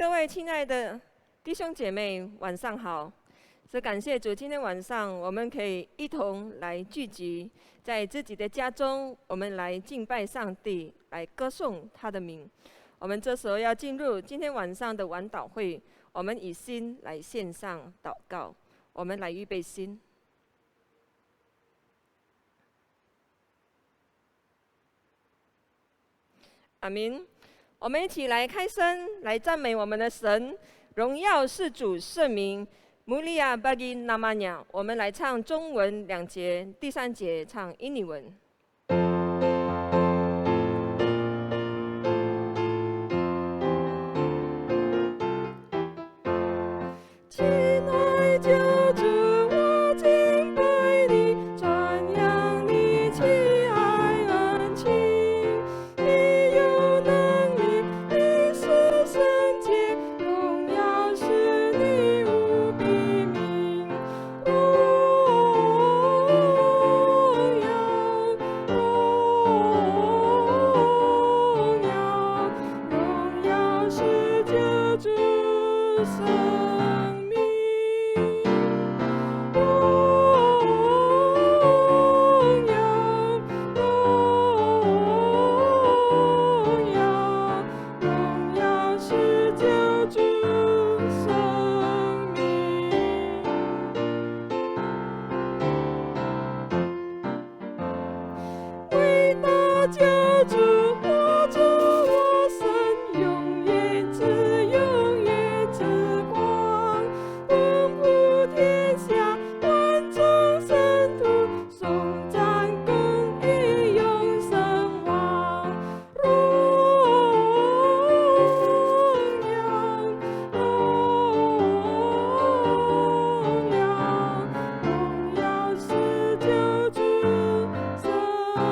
各位亲爱的弟兄姐妹，晚上好！是感谢主，今天晚上我们可以一同来聚集在自己的家中，我们来敬拜上帝，来歌颂他的名。我们这时候要进入今天晚上的晚祷会，我们以心来献上祷告，我们来预备心。阿们。我们一起来开声，来赞美我们的神，荣耀是主圣名。穆利亚巴吉纳玛尼亚，我们来唱中文2节，第3节唱印尼文。亲爱救主，我敬拜你，传扬你慈爱恩情。你有能力，你是圣洁，荣耀是你无比名。荣耀是救主生命。救主，我主我神，永远之光，光普天下，万众圣徒，颂赞公义永生王。荣耀是救主生命。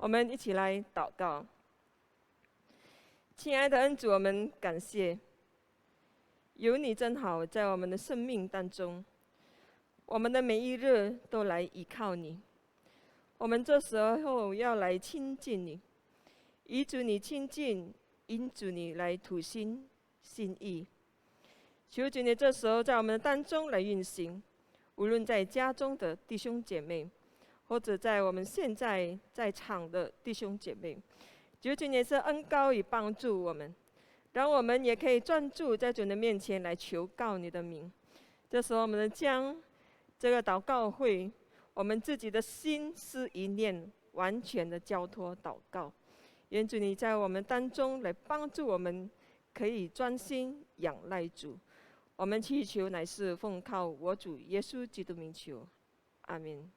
我们一起来祷告。亲爱的恩主，我们感谢有你真好，在我们的生命当中，我们的每一日都来依靠你。我们这时候要来亲近你，以主你亲近，因主你来吐心意。求主你这时候在我们的当中来运行，无论在家中的弟兄姐妹，或者在我们现在在场的弟兄姐妹，求主也是恩膏与帮助我们，让我们也可以专注在主的面前来求告你的名。这时候我们将这个祷告会，我们自己的心思意念完全的交托祷告，愿主你在我们当中来帮助我们，可以专心仰赖主。我们祈求乃是奉靠我主耶稣基督名求，阿们。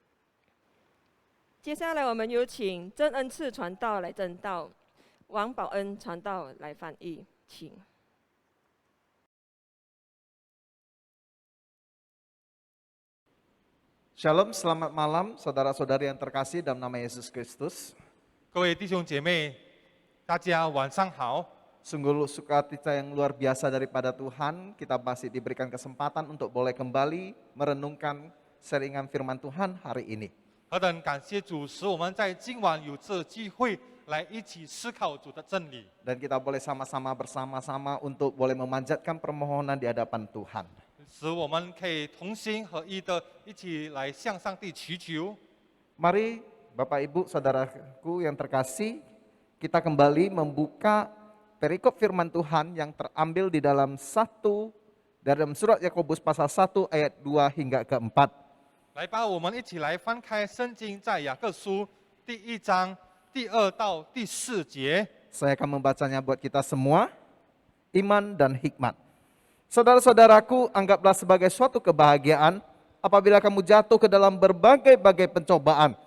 接下来我们有请真恩赐传道来证道，王宝恩传道来翻译，请。Shalom, selamat malam saudara-saudari yang terkasih dalam nama Yesus Kristus. 各位弟兄姐妹，大家晚上好。 Sungguh sukacita yang luar biasa daripada Tuhan, kita masih diberikan kesempatan untuk boleh kembali merenungkan seringan firman Tuhan hari ini. 何等感谢主，使我们在今晚有这机会来一起思考主的真理。 Dan kita boleh sama-sama bersama-sama untuk boleh memanjatkan permohonan di hadapan Tuhan. 使我们可以同心合一的一起来向上帝祈求。 Mari Bapak Ibu Saudaraku yang terkasih, kita kembali membuka perikop firman Tuhan yang terambil di dalam dalam surat Yakobus pasal 1 ayat 2 hingga ke 4. 来吧，我们一起来翻开圣经，在雅各书第1章第2到第4节。 Saya akan membacanya buat kita semua. Iman dan hikmat. Saudara-saudaraku, anggaplah sebagai suatu kebahagiaan apabila kamu jatuh ke dalam berbagai-bagai pencobaan.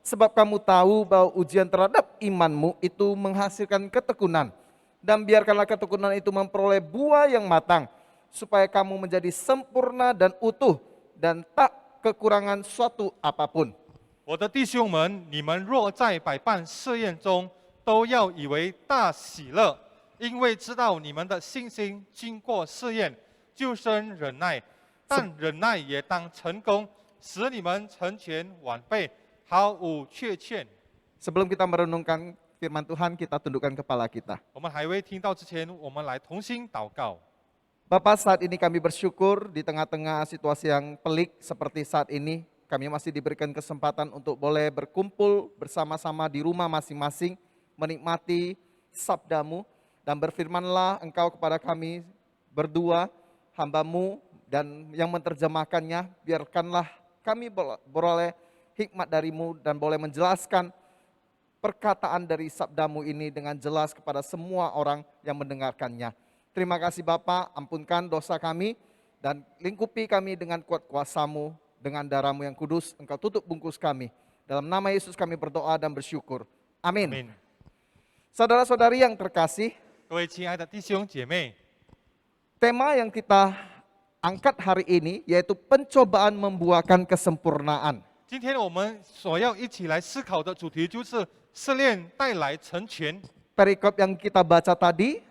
Sebab kamu tahu bahwa ujian terhadap imanmu itu menghasilkan ketekunan. Dan biarkanlah ketekunan itu memperoleh buah yang matang, supaya kamu menjadi sempurna dan utuh, dan tak kekurangan suatu apapun. 我的弟兄们，你们若在百般试验中，都要以为大喜乐，因为知道你们的信心经过试验，就生忍耐。但忍耐也当成功，使你们成全完备，毫无缺欠。 Sebelum kita merenungkan firman Tuhan, kita tundukkan kepala kita. 我们还未听到之前，我们来同心祷告。 Bapak, saat ini kami bersyukur di tengah-tengah situasi yang pelik seperti saat ini, kami masih diberikan kesempatan untuk boleh berkumpul bersama-sama di rumah masing-masing, menikmati sabdamu, dan berfirmanlah Engkau kepada kami berdua, hamba-Mu, dan yang menerjemahkannya, biarkanlah kami beroleh hikmat dari-Mu dan boleh menjelaskan perkataan dari sabdamu ini dengan jelas kepada semua orang yang mendengarkannya. Terima kasih Bapa, ampunkan dosa kami dan lingkupi kami dengan kuat kuasa-Mu, dengan darah-Mu yang kudus, Engkau tutup bungkus kami. Dalam nama Yesus kami berdoa dan bersyukur. Amin. 阿门。 Saudara-saudari yang terkasih, 各位亲爱的弟兄姐妹， tema yang kita angkat hari ini yaitu pencobaan membuahkan kesempurnaan. 今天我们所要一起来思考的主题就是试炼带来成全。 Perikop yang kita baca tadi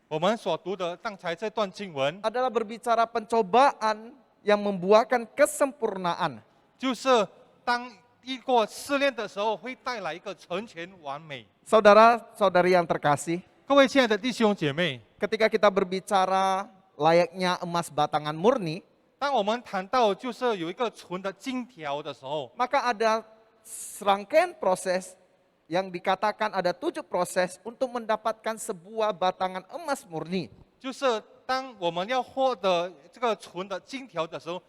我们所读的刚才这段经文， adalah berbicara pencobaan yang membuahkan kesempurnaan. 就是当一过试炼的时候，会带来一个成全完美。 Saudara-saudari yang terkasih, 各位亲爱的弟兄姐妹， ketika kita berbicara layaknya emas batangan murni, 当我们谈到就是有一个纯的金条的时候， maka ada serangkaian proses yang dikatakan ada 7 proses untuk mendapatkan sebuah batangan emas murni. 就是当我们要获得这个纯的金条的时候，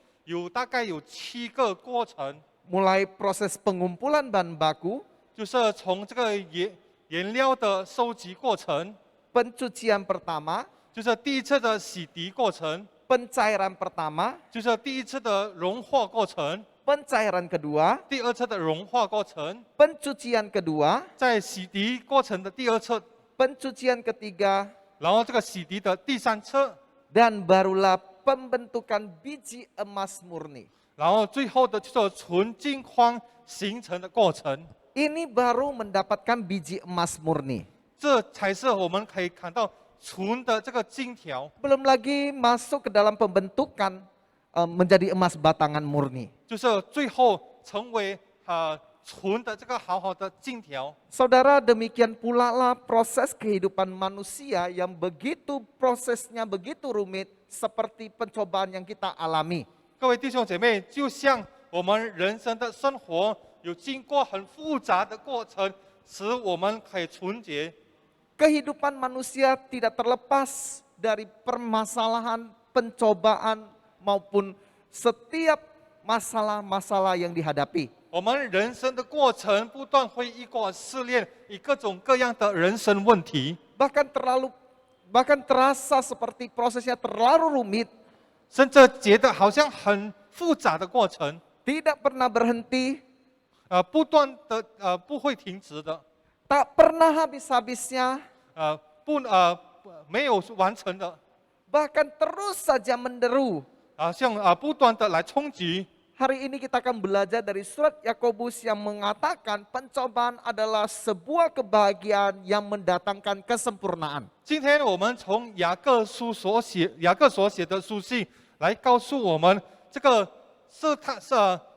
大概有7个过程， Mulai proses pengumpulan bahan baku, 就是从这个原料的收集过程， pencucian pertama, 就是第一次的洗涤过程， pencairan pertama, 就是第一次的融化过程， pencairan kedua, 第二次的融化过程， pencucian kedua, 在洗涤过程的第2次， pencucian ketiga, 然后这个洗涤的第3次， dan barulah pembentukan biji emas murni. 然后最后的就是纯金框形成的过程， Ini baru mendapatkan biji emas murni. 这才是我们可以看到纯的这个金条， Belum lagi masuk ke dalam pembentukan menjadi emas batangan murni. 就是最后成为纯的这个好好的金条。 Saudara, demikian pula lah proses kehidupan manusia yang prosesnya begitu rumit seperti pencobaan yang kita alami. 各位弟兄姐妹，就像我们人生的生活有经过很复杂的过程，使我们可以纯洁。 Kehidupan manusia tidak terlepas dari permasalahan, pencobaan maupun setiap masalah-masalah yang dihadapi. 我们人生的过程不断会遇过试炼，以各种各样的人生问题， Bahkan terasa seperti prosesnya terlalu rumit, 甚至觉得好像很复杂的过程， tidak pernah berhenti, 不断的不会停止的， tak pernah habis-habisnya, 没有完成的， bahkan terus saja menderu. 像不断的来冲击。 Hari ini kita akan belajar dari surat Yakobus yang mengatakan pencobaan adalah sebuah kebahagiaan yang mendatangkan kesempurnaan. 今天我们从雅各所写的书信来告诉我们，这个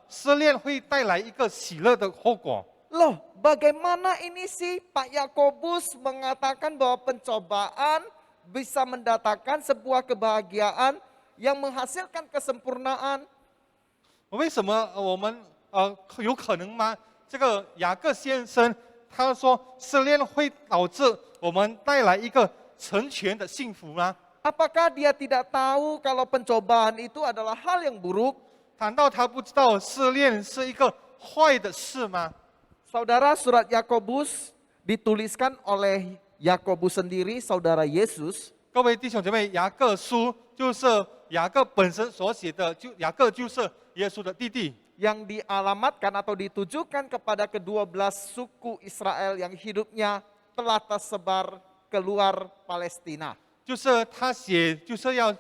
试炼会带来一个喜乐的后果。 Loh, bagaimana ini sih Pak Yakobus mengatakan bahwa pencobaan bisa mendatangkan sebuah kebahagiaan? yang menghasilkan kesempurnaan. 为什么我们有可能吗？这个雅各先生他说试炼会导致我们带来一个成全的幸福吗？ Apakah dia tidak tahu kalau pencobaan itu adalah hal yang buruk? 难道他不知道试炼是一个坏的事吗？ Saudara, surat Yakobus dituliskan oleh Yakobus sendiri, saudara Yesus. 各位弟兄姐妹，雅各书就是雅各本身所写的，雅各就是耶稣的弟弟， Yang dialamatkan atau ditujukan kepada ke-12 suku Israel yang hidupnya telah tersebar keluar Palestina. 就是他写，就是要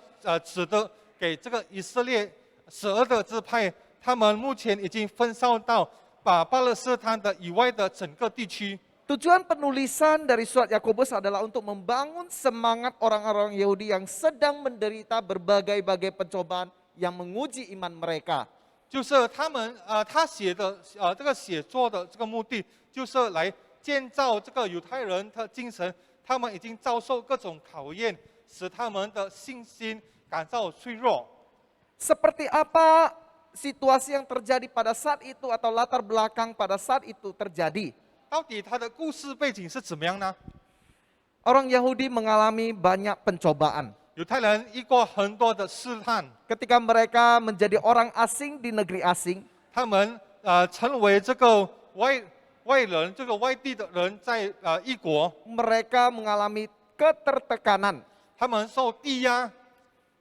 指的给这个以色列12个支派，他们目前已经分散到把巴勒斯坦的以外的整个地区。 Tujuan penulisan dari surat Yakobus adalah untuk membangun semangat orang-orang Yahudi yang sedang menderita berbagai-bagai pencobaan yang menguji iman mereka. 就是他写的这个写作的这个目的，就是来建造这个犹太人的精神。他们已经遭受各种考验，使他们的信心感到脆弱。 Seperti apa situasi yang terjadi pada saat itu atau latar belakang pada saat itu terjadi? 到底他的故事背景是怎么样呢？ Orang Yahudi mengalami banyak pencobaan. 犹太人遇过很多的试探， Ketika mereka menjadi orang asing di negeri asing, 他们成为这个外人，这个外地的人在异国， mereka mengalami ketertekanan. 他们受地压。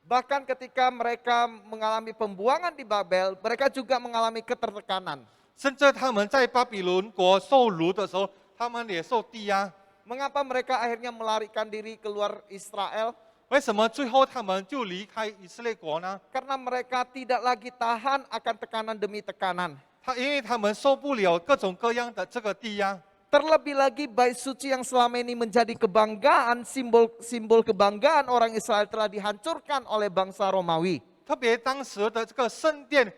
Bahkan ketika mereka mengalami pembuangan di Babel, mereka juga mengalami ketertekanan. 甚至他们在巴比伦国受掳的时候，他们也受地压。 Mengapa mereka akhirnya melarikan diri keluar Israel? 为什么最后他们就离开以色列国呢？ Karena mereka tidak lagi tahan akan tekanan demi tekanan. 因为他们受不了各种各样的这个地压。 Terlebih lagi bait suci yang selama ini menjadi kebanggaan, simbol kebanggaan orang Israel telah dihancurkan oleh bangsa Romawi. 特别当时的这个圣殿，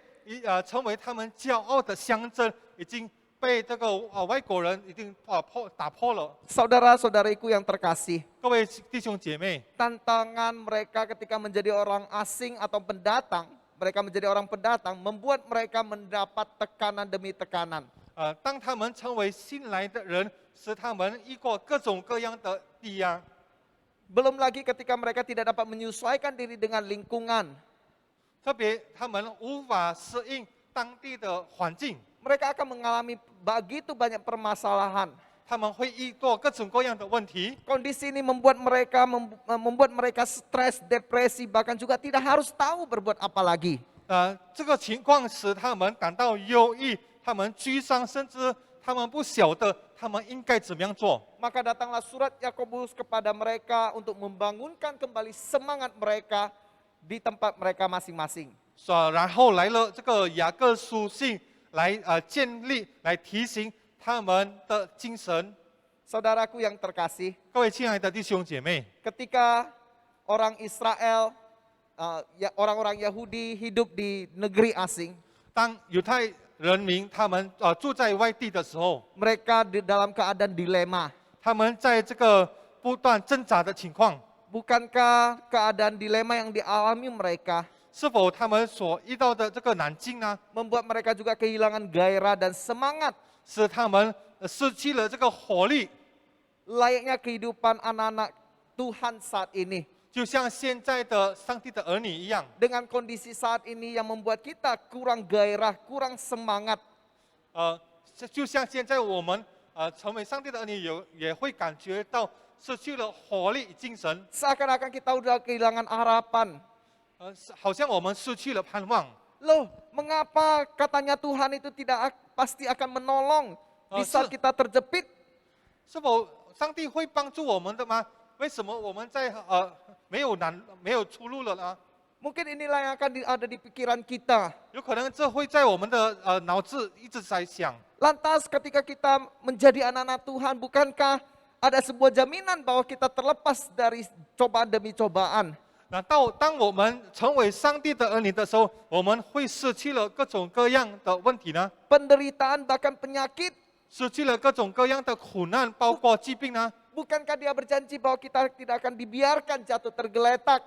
成为他们骄傲的象征，已经被这个外国人已经打破了。 Saudara-saudariku yang terkasih, 各位弟兄姐妹， tantangan mereka ketika menjadi orang asing atau pendatang, mereka menjadi orang pendatang, membuat mereka mendapat tekanan demi tekanan. 当他们成为新来的人，使他们遇过各种各样的地压。 Belum lagi ketika mereka tidak dapat menyesuaikan diri dengan lingkungan. 特别他们无法适应当地的环境， Mereka akan mengalami begitu banyak permasalahan. 他们会遇到各种各样的问题。 Kondisi ini membuat mereka stres, depresi, bahkan juga tidak harus tahu berbuat apa lagi. 这个情况使他们感到忧郁，他们沮丧，甚至他们不晓得他们应该怎么样做。 Maka datanglah surat Yakobus kepada mereka untuk membangunkan kembali semangat mereka di tempat mereka masing-masing. 然后来了这个雅各书信来建立，来提醒他们的精神。 Saudaraku yang terkasih, 各位亲爱的弟兄姐妹， ketika orang Israel, orang-orang Yahudi hidup di negeri asing, 当犹太人民他们住在外地的时候， mereka di dalam keadaan dilema. 他们在这个不断挣扎的情况， Bukankah keadaan dilema yang dialami mereka 是否他们所遇到的这个难境呢， membuat mereka juga kehilangan gairah dan semangat 使他们失去了这个活力， layaknya kehidupan anak-anak Tuhan saat ini. 就像现在的上帝的儿女一样。 Dengan kondisi saat ini yang membuat kita kurang gairah, kurang semangat. 就像现在我们成为上帝的儿女，也会感觉到失去了活力、精神， Seakan-akan kita udah kehilangan harapan. 好像我们失去了盼望。 Loh, mengapa katanya Tuhan itu tidak pasti akan menolong di saat kita terjepit? 是否上帝会帮助我们的吗？为什么我们在没有出路了呢？ Mungkin inilah yang akan ada di pikiran kita. 有可能这会在我们的脑子一直在想。 Lantas ketika kita menjadi anak-anak Tuhan, bukankah ada sebuah jaminan bahwa kita terlepas dari cobaan demi cobaan? 那当我们成为上帝的儿女的时候，我们会失去了各种各样的问题呢？ Penderitaan bahkan penyakit. 失去了各种各样的苦难，包括疾病呢？ Bukankah dia berjanji bahwa kita tidak akan dibiarkan jatuh tergeletak?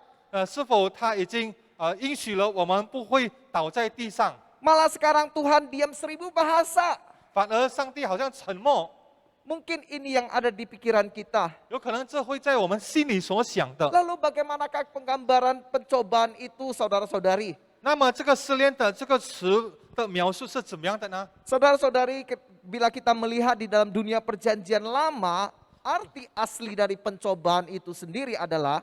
是否他已经应许了我们不会倒在地上， Malah sekarang Tuhan diam 1000 bahasa. 反而上帝好像沉默。 Mungkin ini yang ada di pikiran kita. 有可能这会在我们心里所想的。 Lalu bagaimanakah penggambaran pencobaan itu saudara-saudari? 那么这个试炼的这个词的描述是怎么样的呢？ Saudara-saudari, bila kita melihat di dalam dunia perjanjian lama, arti asli dari pencobaan itu sendiri adalah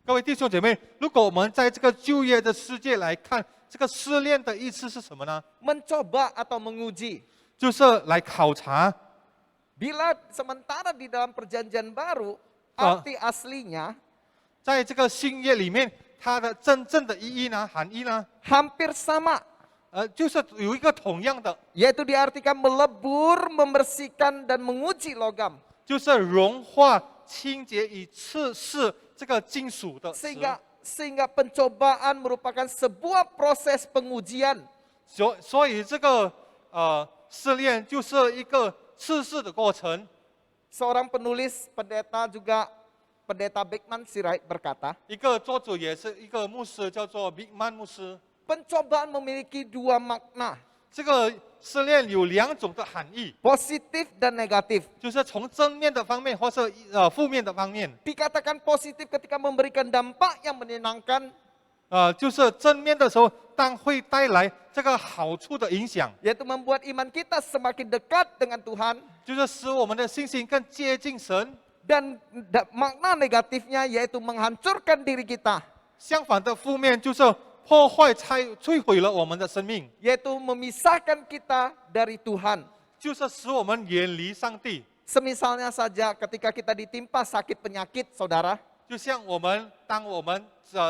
各位弟兄姐妹，如果我们在这个旧约的世界来看，这个试炼的意思是什么呢？ mencoba atau menguji. 就是来考察。 Bila sementara di dalam perjanjian baru, Ah. arti aslinya 在这个新约里面，它的真正的意义呢、含义呢， hampir sama, 就是有一个同样的， yaitu diartikan melebur, membersihkan, dan menguji logam. 就是融化、清洁与测试这个金属的词。 Sehingga pencobaan merupakan sebuah proses pengujian. 所以这个试炼就是一个测试的过程。 Seorang penulis pendeta Beckman Sirait berkata, 一个作者也是一个牧师，叫做比曼牧师。 pencobaan memiliki dua makna, 这个试炼有2种的含义， positif dan negatif. 就是从正面的方面或是负面的方面。 Dikatakan positif ketika memberikan dampak yang menyenangkan, 就是正面的时候，当会带来这个好处的影响， yaitu membuat iman kita semakin dekat dengan Tuhan. 就是使我们的信心更接近神。 Dan makna negatifnya yaitu menghancurkan diri kita, 相反的负面就是破坏、摧毁了我们的生命， yaitu memisahkan kita dari Tuhan. 就是使我们远离上帝。 Semisalnya saja ketika kita ditimpa sakit penyakit, saudara, 就像当我们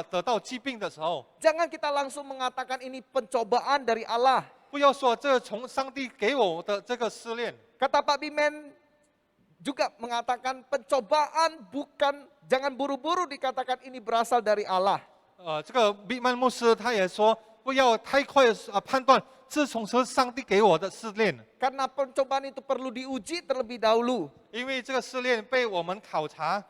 得到疾病的时候， jangan kita langsung mengatakan ini pencobaan dari Allah. 不要说这从上帝给我的这个试炼。 Kata Pak Bimen juga mengatakan pencobaan jangan buru-buru dikatakan ini berasal dari Allah. 这个比曼牧师他也说，不要太快判断是从上帝给我的试炼， Karena pencobaan itu perlu diuji terlebih dahulu. 因为这个试炼被我们考察。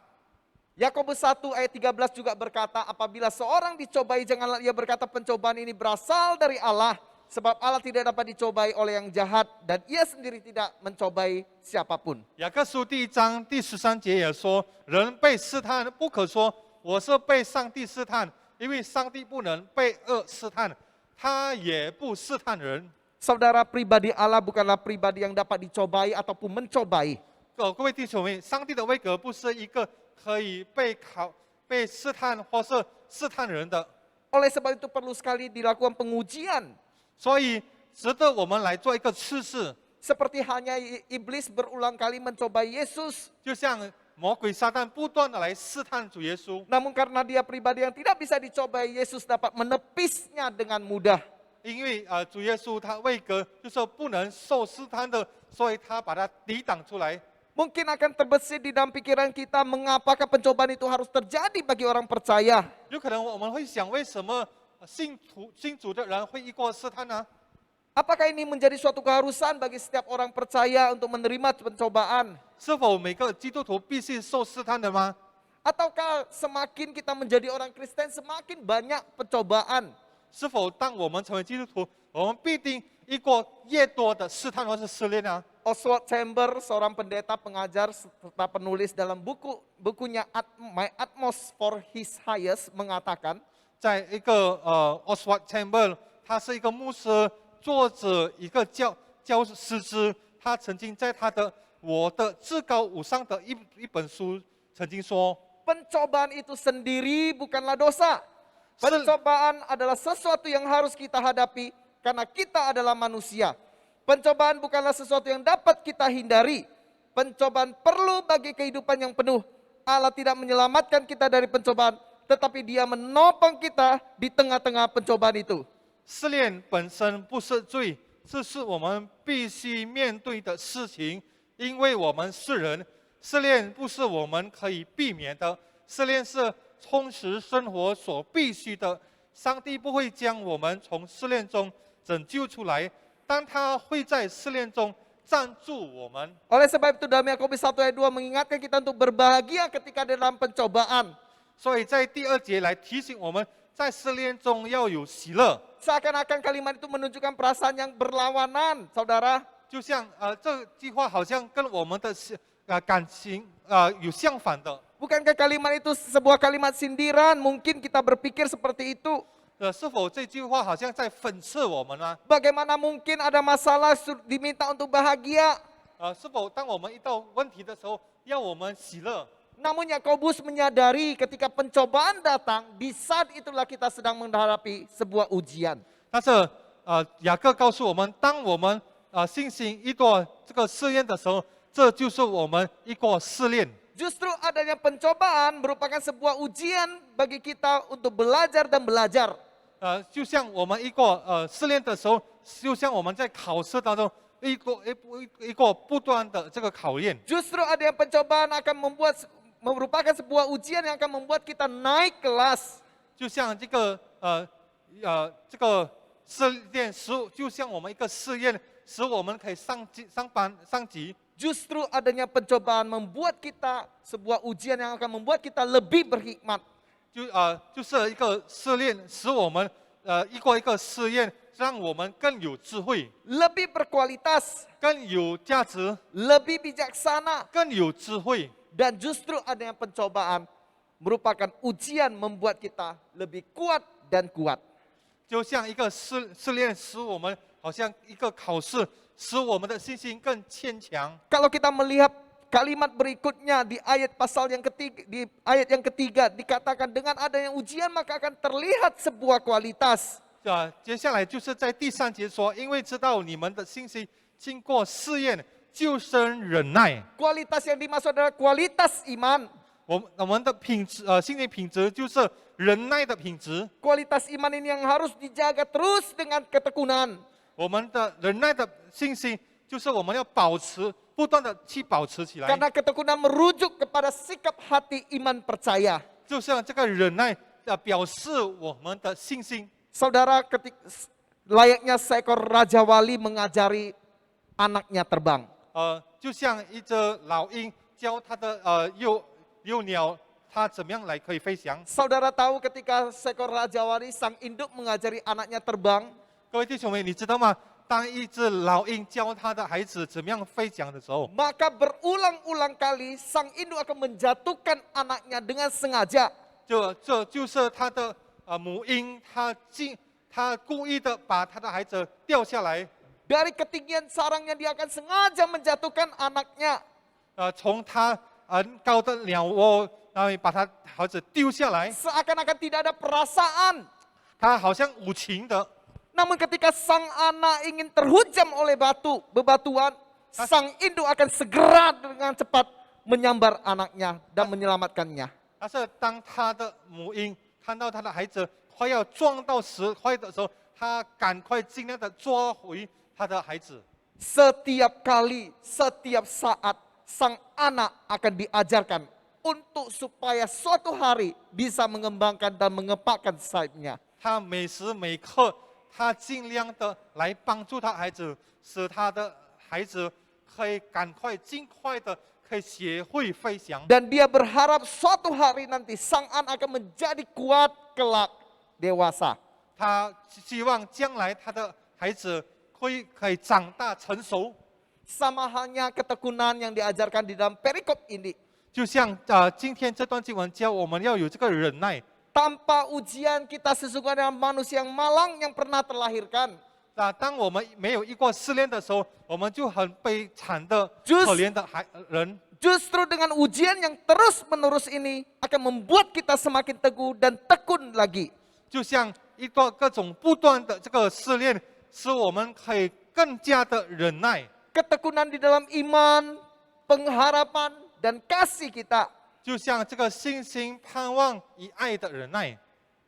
Yakobus 1 ayat 13 juga berkata, apabila seorang dicobai janganlah ia berkata pencobaan ini berasal dari Allah. Sebab Allah tidak dapat dicobai oleh yang jahat dan ia sendiri tidak mencobai siapapun. 雅各书第1章第13节也说，人被试探不可说我是被上帝试探，因为上帝不能被恶试探，他也不试探人。 Saudara, pribadi Allah bukanlah pribadi yang dapat dicobai ataupun mencobai. 各位弟兄妹，上帝的位格不是一个可以被试探或是试探人的， Oleh sebab itu perlu sekali dilakukan pengujian. 所以值得我们来做一个测试。 Seperti halnya iblis berulang kali mencobai Yesus. 就像魔鬼撒旦不断的来试探主耶稣， Namun karena dia pribadi yang tidak bisa dicobai, Yesus dapat menepisnya dengan mudah. 因为主耶稣他位格就是不能受试探的，所以他把它抵挡出来。 Mungkin akan terbesit di dalam pikiran kita mengapakah pencobaan itu harus terjadi bagi orang percaya. 有可能我们会想，为什么信主的人会遇过试探呢？ Apakah ini menjadi suatu keharusan bagi setiap orang percaya untuk menerima pencobaan? 是否每个基督徒必须受试探的吗？ Ataukah semakin kita menjadi orang Kristen semakin banyak pencobaan? 是否当我们成为基督徒，我们必定遇过越多的试探或是试炼呢？ Oswald Chamber, seorang pendeta pengajar serta penulis dalam bukunya My Atmos for His Highest mengatakan, 在一个Oswald Chamber， 他是一个牧师。 作者一个教师资，他曾经在他的《我的至高无上》的一本书曾经说， pencobaan itu sendiri bukanlah dosa. Pencobaan adalah sesuatu yang harus kita hadapi karena kita adalah manusia. Pencobaan bukanlah sesuatu yang dapat kita hindari. Pencobaan perlu bagi kehidupan yang penuh. Allah tidak menyelamatkan kita dari pencobaan, tetapi Dia menopang kita di tengah-tengah pencobaan itu. 试炼本身不是罪，这是我们必须面对的事情，因为我们是人。试炼不是我们可以避免的，试炼是充实生活所必须的。上帝不会将我们从试炼中拯救出来，但他会在试炼中站住我们。 Oleh sebab itu dalam Yakobus 1 ayat 2 mengingatkan kita untuk berbahagia ketika dalam pencobaan. 所以在第2节来提醒我们，在试炼中要有喜乐。 Seakan-akan kalimat itu menunjukkan perasaan yang berlawanan, saudara. 就像这句话好像跟我们的感情有相反的。 Bukankah kalimat itu sebuah kalimat sindiran? Mungkin kita berpikir seperti itu. 是否这句话好像在讽刺我们呢？ Bagaimana mungkin ada masalah diminta untuk bahagia? 是否当我们遇到问题的时候，要我们喜乐？ Namun Yakobus menyadari ketika pencobaan datang, di saat itulah kita sedang menghadapi sebuah ujian. 但是雅各告诉我们，当我们信心遇到这个试验的时候，这就是我们一个试炼。 Justru adanya pencobaan merupakan sebuah ujian bagi kita untuk belajar dan belajar. 就像我们一个试炼的时候，就像我们在考试当中一个不断的这个考验。 Justru adanya pencobaan akan merupakan sebuah ujian yang akan membuat kita naik kelas. 就像这个这个试炼就像我们一个试验，使我们可以上级。 Justru adanya pencobaan membuat kita sebuah ujian yang akan membuat kita lebih berhikmat. 就是一个试炼，使我们一个试验，让我们更有智慧， Lebih berkualitas, 更有价值， lebih bijaksana. 更有智慧。 Dan justru adanya pencobaan merupakan ujian membuat kita lebih kuat dan kuat. 就像一个试炼，使我们好像一个考试，使我们的信心更牵强。 Kalau kita melihat kalimat berikutnya di ayat pasal yang ketiga, di ayat yang ketiga dikatakan dengan adanya ujian maka akan terlihat sebuah kualitas. 接下来就是在第3节说，因为知道你们的信心经过试验，就生忍耐。 Kualitas yang dimaksud adalah kualitas iman. 我们的品质，信心品质就是忍耐的品质。 Kualitas iman ini yang harus dijaga terus dengan ketekunan. 我们的忍耐的信心，就是我们要不断的去保持起来。 Karena ketekunan merujuk kepada sikap hati iman percaya. 就像这个忍耐，表示我们的信心。 Saudara, layaknya seekor raja wali mengajari anaknya terbang. 就像一只老鹰教它的幼鸟，它怎么样来可以飞翔。 Saudara tahu ketika seekor raja wali sang induk mengajari anaknya terbang, 各位弟兄们，你知道吗？当一只老鹰教它的孩子怎么样飞翔的时候， maka berulang-ulang kali sang induk akan menjatuhkan anaknya dengan sengaja. 就是它的母鹰，它故意的把它的孩子掉下来， Dari ketinggian sarangnya dia akan sengaja menjatuhkan anaknya. 从它很高的鸟窝那里把它孩子丢下来， Seakan-akan tidak ada perasaan. 它好像无情的。 Namun ketika sang anak ingin terhujam oleh bebatuan, sang induk akan segera dengan cepat menyambar anaknya dan menyelamatkannya. 但是当它的母鹰看到它的孩子快要撞到石块的时候，它赶快尽量的抓回它的孩子。 Setiap kali, setiap saat, sang anak akan diajarkan untuk supaya suatu hari bisa mengembangkan dan mengepakkan sayapnya. 他每时每刻，他尽量的来帮助他孩子，使他的孩子可以尽快的可以学会飞翔。 Dan dia berharap suatu hari nanti sang anak akan menjadi kuat kelak dewasa. 他希望将来他的孩子可以长大成熟， Sama halnya ketekunan yang diajarkan di dalam perikop ini. 就像今天这段经文教我们要有这个忍耐。 Tanpa ujian kita sesungguhnya manusia yang malang yang pernah terlahirkan. 当我们没有遇过试炼的时候，我们就很悲惨的、 可怜的人。 Justru dengan ujian yang terus-menerus ini akan membuat kita semakin teguh dan tekun lagi. 就像各种不断的这个试炼，使我们可以更加的忍耐。 Ketekunan di dalam iman, pengharapan, dan kasih kita 就像这个信心、盼望与爱的忍耐，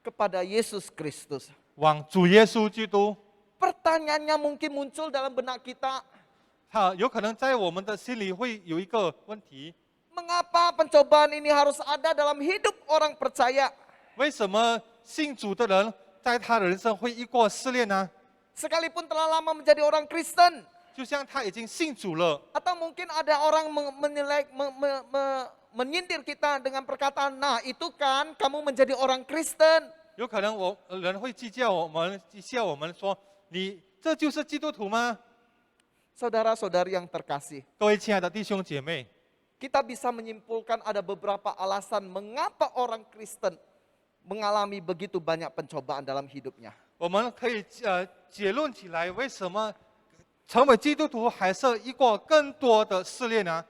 kepada Yesus Kristus. 往主耶稣基督。 Pertanyaannya mungkin muncul dalam benak kita. 有可能在我们的心里会有一个问题： Mengapa pencobaan ini harus ada dalam hidup orang percaya? 为什么信主的人在他人生会遇过试炼呢？ Sekalipun telah lama menjadi orang Kristen. 就像他已经信主了， Atau mungkin ada orang menyindir kita dengan perkataan, nah itu kan kamu menjadi orang Kristen. 有可能人会讥笑我们说，你这就是基督徒吗？ Saudara-saudari yang terkasih, 各位亲爱的弟兄姐妹， kita bisa menyimpulkan ada beberapa alasan mengapa orang Kristen mengalami begitu banyak pencobaan dalam hidupnya. 我们可以结论起来，为什么成为基督徒还是遇过更多的试炼呢？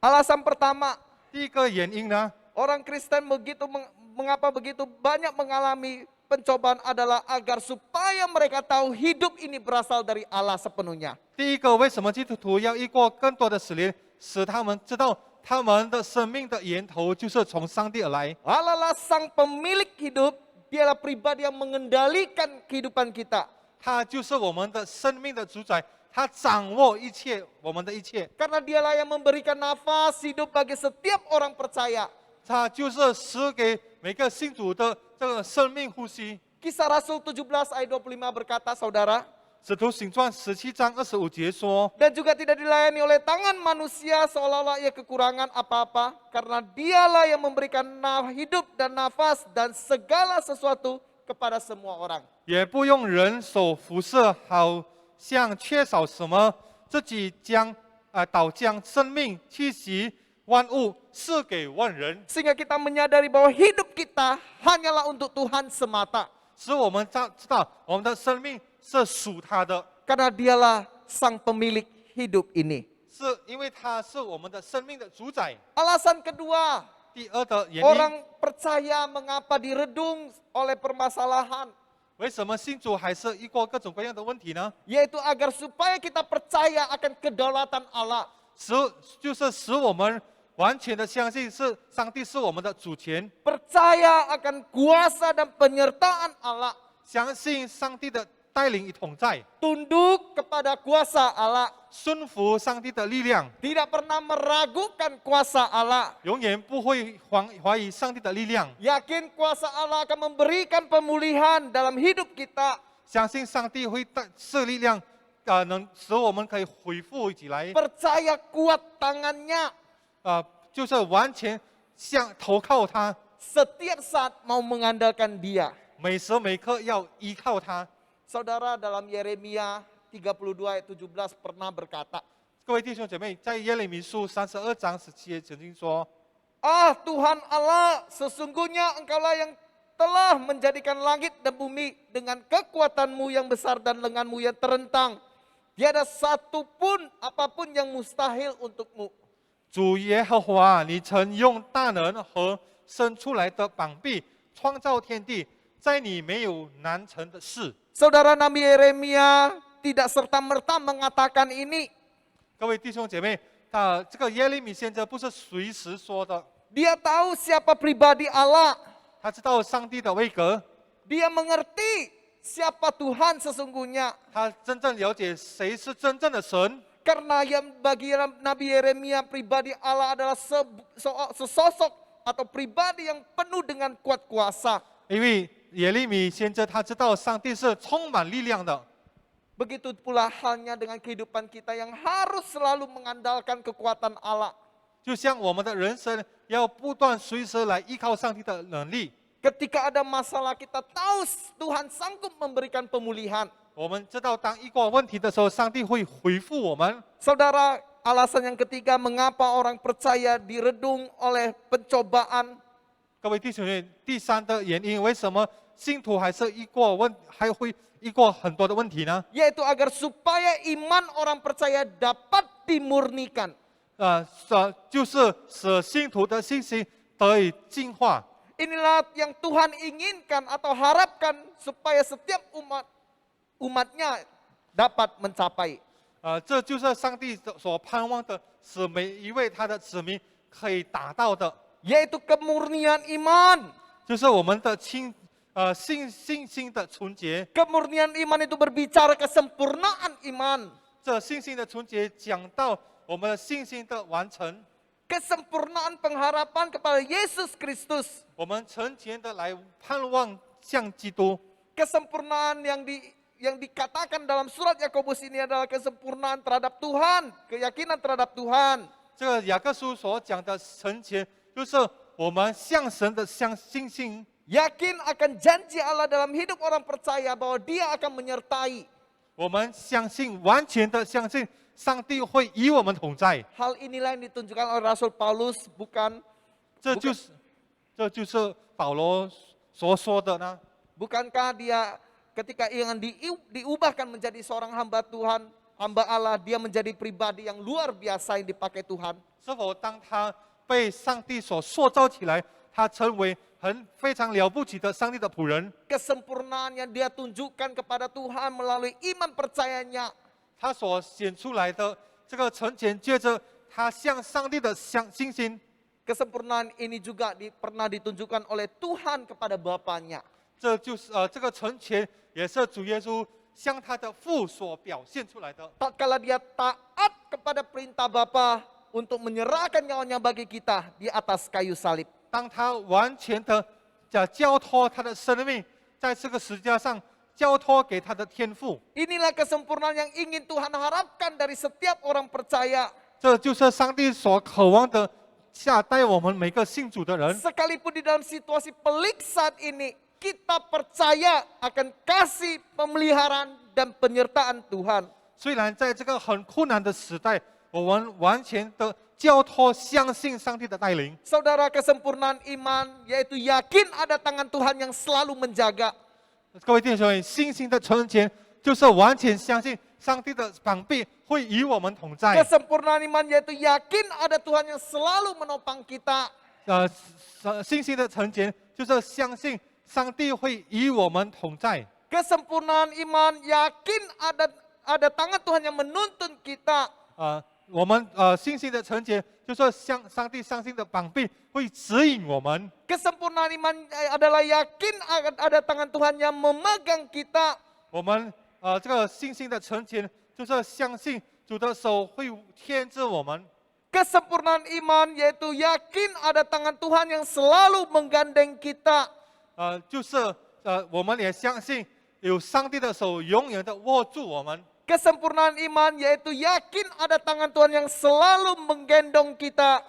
Alasan pertama, 第一个原因呢， orang Kristen mengapa begitu banyak mengalami pencobaan adalah agar supaya mereka tahu hidup ini berasal dari Allah sepenuhnya. 第一个为什么基督徒要遇过更多的试炼，使他们知道他们的生命的源头就是从上帝而来。 Allah lah sang pemilik hidup, dialah pribadi yang mengendalikan kehidupan kita. 他就是我们的生命的主宰，他掌握一切，我们的一切。 Karena dialah yang memberikan nafas hidup bagi setiap orang percaya. 他就是使给每个信主的这个生命呼吸。 Kisah Rasul 17 ayat 25 berkata, saudara, 使徒行传17章25节说， dan juga tidak dilayani oleh tangan manusia seolah-olah ia kekurangan apa-apa, karena dialah yang memberikan hidup dan nafas dan segala sesuatu kepada semua orang. 也不用人手服侍，好像缺少什么，自己倒将生命气息万物赐给万人， Sehingga kita menyadari bahwa hidup kita hanyalah untuk Tuhan semata. 使我们知道我们的生命是属他的， Karena dialah sang pemilik hidup ini. 是因为他是我们的生命的主宰。 Alasan kedua, 第二的原因， orang percaya mengapa diredung oleh permasalahan, 为什么信主还是遇过各种各样的问题呢？ yaitu agar supaya kita percaya akan kedaulatan Allah. 就是使我们完全的相信是上帝是我们的主权， Percaya akan kuasa dan penyertaan Allah. 相信上帝的带领与同在， Tunduk kepada kuasa Allah. 顺服上帝的力量， Tidak pernah meragukan kuasa Allah. 永远不会怀疑上帝的力量， Yakin kuasa Allah akan memberikan pemulihan dalam hidup kita. 相信上帝会赐力量，能使我们可以恢复起来， Percaya kuat tangannya. 就是完全投靠他， Setiap saat mau mengandalkan dia. 每时每刻要依靠他。 Saudara dalam Yeremia 32 ayat 17 pernah berkata, 各位弟兄姐妹，在耶利米书32章17节曾经说。 Ah Tuhan Allah, sesungguhnya Engkaulah yang telah menjadikan langit dan bumi dengan kekuatanmu yang besar dan lenganmu yang terentang. Tiada satu pun apapun yang mustahil untukmu. 主耶和华，你曾用大能和伸出来的膀臂创造天地，在你没有难成的事。 Saudara Nabi Yeremia tidak serta-merta mengatakan ini. 各位弟兄姐妹，这个耶利米先知不是随时说的， Dia tahu siapa pribadi Allah. 他知道上帝的位格， Dia mengerti siapa Tuhan sesungguhnya. 他真正了解谁是真正的神。 Karena yang bagi Nabi Yeremia pribadi Allah adalah sesosok atau pribadi yang penuh dengan kuat kuasa. 因为耶利米先知他知道上帝是充满力量的， Begitu pula halnya dengan kehidupan kita yang harus selalu mengandalkan kekuatan Allah. 就像我们的人生要不断随时来依靠上帝的能力。 Ketika ada masalah kita tahu Tuhan sanggup memberikan pemulihan. 我们知道，当遇过问题的时候，上帝会回复我们。 Saudara, alasan yang ketiga mengapa orang percaya diredung oleh pencobaan. 各位弟兄姐妹，第三的原因，为什么信徒还会遇过很多的问题呢？ Yaitu agar supaya iman orang percaya dapat dimurnikan. 就是使信徒的信心得以净化。 Inilah yang Tuhan inginkan atau harapkan supaya setiap umatnya dapat mencapai. 这就是上帝所盼望的，使每一位他的子民可以达到的， Yaitu kemurnian iman. 就是我们的信心的纯洁。 Kemurnian iman itu berbicara kesempurnaan iman. 这信心的纯洁讲到我们的信心的完成， Kesempurnaan pengharapan kepada Yesus Kristus. 我们成全的来盼望向基督。 Kesempurnaan yang dikatakan dalam surat Yakobus ini adalah kesempurnaan terhadap Tuhan, keyakinan terhadap Tuhan. 这个雅各书所讲的成全，就是我们向神的信心 yakin akan janji Allah dalam hidup orang percaya bahwa Dia akan menyertai. 我们相信，完全的相信上帝会与我们同在。 Hal inilah yang ditunjukkan oleh Rasul Paulus, bukan 这就是保罗所说的呢。 bukankah dia ketika ingin diubahkan menjadi seorang hamba Tuhan, hamba Allah, dia menjadi pribadi yang luar biasa yang dipakai Tuhan. 是否当他被上帝所塑造起来，他成为非常了不起的上帝的仆人？ Kesempurnaan yang dia tunjukkan kepada Tuhan melalui iman percayanya. 他所显出来的这个成全，借着他向上帝的信心， Kesempurnaan ini juga pernah ditunjukkan oleh Tuhan kepada Bapaknya. 这就是这个成全也是主耶稣向他的父所表现出来的。 Tatkala dia taat kepada perintah Bapa untuk menyerahkan nyawanya bagi kita di atas kayu salib. 当他完全的交托他的生命，在这个十字架上交托给他的天父， Inilah kesempurnaan yang ingin Tuhan harapkan dari setiap orang percaya. 这就是上帝所渴望的下带我们每个信主的人。 Sekalipun di dalam situasi pelik saat ini, kita percaya akan kasih pemeliharaan dan penyertaan Tuhan. 虽然在这个很困难的时代，我们完全的交托相信上帝的带领。 Saudara, kesempurnaan iman yaitu yakin ada tangan Tuhan yang selalu menjaga. 各位弟兄姊妹，信心的成全就是完全相信上帝的膀臂会与我们同在。 Kesempurnaan iman yaitu yakin ada Tuhan yang selalu menopang kita. 信心的成全就是相信上帝会与我们同在。 Kesempurnaan iman yakin ada tangan Tuhan yang menuntun kita. 我们信心的成全就是上帝相信的膀臂会指引我们。 Kesempurnaan iman adalah yakin ada tangan Tuhan yang memegang kita. 我们这个信心的成全就是相信主的手会牵制我们。 Kesempurnaan iman yaitu yakin ada tangan Tuhan yang selalu menggandeng kita. 就是我们也相信有上帝的手永远的握住我们。 Kesempurnaan iman yaitu yakin ada tangan Tuhan yang selalu menggendong kita.